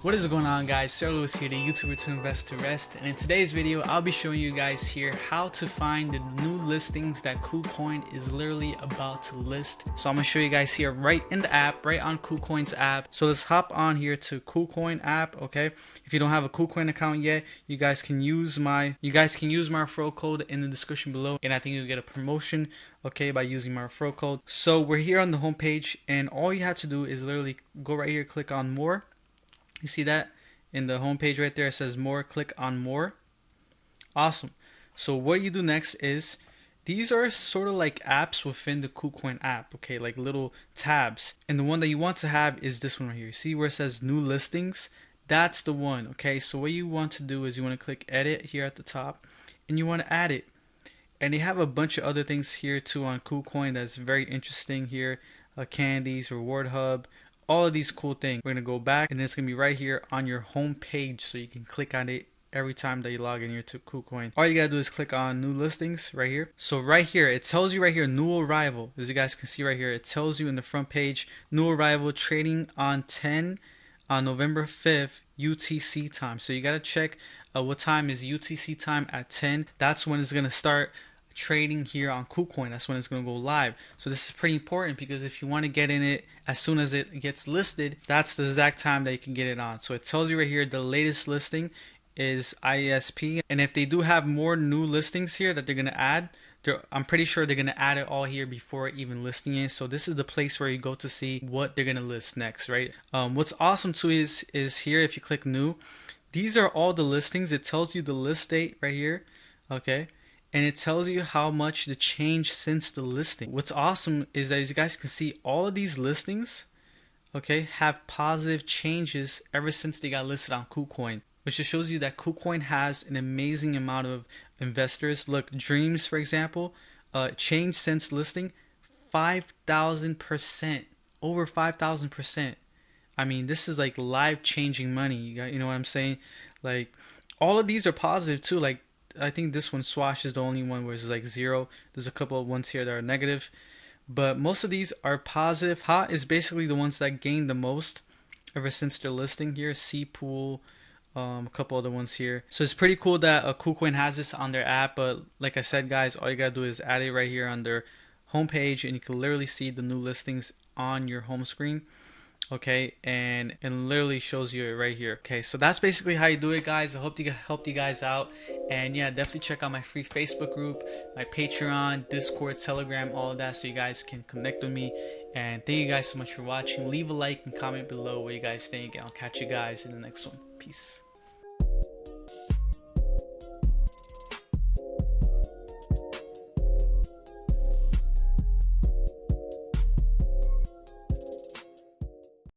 What is going on, guys? Sirluis here, the YouTuber to invest to rest, and in today's video I'll be showing you guys here how to find the new listings that Kucoin is literally about to list. So I'm gonna show you guys here right in the app, right on Kucoin's app. So let's hop on here to Kucoin app. Okay, if you don't have a Kucoin account yet, you guys can use my referral code in the description below, and I think you'll get a promotion, okay, by using my referral code. So we're here on the home page, and all you have to do is literally go right here, click on more. You see that in the home page right there, it says more. Click on more. Awesome. So what you do next is, these are sort of like apps within the Kucoin app, okay, like little tabs. And the one that you want to have is this one right here. See where it says new listings? That's the one, okay? So what you want to do is you want to click edit here at the top, and you want to add it. And they have a bunch of other things here too on Kucoin that's very interesting here. Candies, reward hub, all of these cool things. We're gonna go back, and it's gonna be right here on your home page, so you can click on it every time that you log in here to Kucoin. All you gotta do is click on new listings right here. So right here, it tells you right here, new arrival. As you guys can see right here, it tells you in the front page, new arrival trading on November 5th UTC time. So you gotta check what time is UTC time at 10. That's when it's gonna start trading here on Kucoin. That's when it's going to go live. So this is pretty important, because if you want to get in it as soon as it gets listed, that's the exact time that you can get it on. So it tells you right here the latest listing is ISP, and if they do have more new listings here that they're going to add, I'm pretty sure they're going to add it all here before even listing it. So this is the place where you go to see what they're going to list next, right? What's awesome too is here, if you click new, these are all the listings. It tells you the list date right here, okay? And it tells you how much the change since the listing. What's awesome is that, as you guys can see, all of these listings, okay, have positive changes ever since they got listed on Kucoin, which just shows you that Kucoin has an amazing amount of investors. Look, Dreams, for example, changed since listing 5,000%, over 5,000%. I mean, this is like life-changing money. You know what I'm saying? Like, all of these are positive too. Like, I think this one, Swash, is the only one where it's like 0. There's a couple of ones here that are negative, but most of these are positive. Hot is basically the ones that gained the most ever since their listing here. C-Pool, a couple other ones here. So it's pretty cool that Kucoin has this on their app, but like I said, guys, all you gotta do is add it right here on their homepage, and you can literally see the new listings on your home screen. Okay, and literally shows you it right here. Okay, so that's basically how you do it, guys. I hope you helped you guys out, and yeah, definitely check out my free Facebook group, my Patreon, Discord, Telegram, all of that, so you guys can connect with me. And thank you guys so much for watching. Leave a like and comment below what you guys think, and I'll catch you guys in the next one. Peace.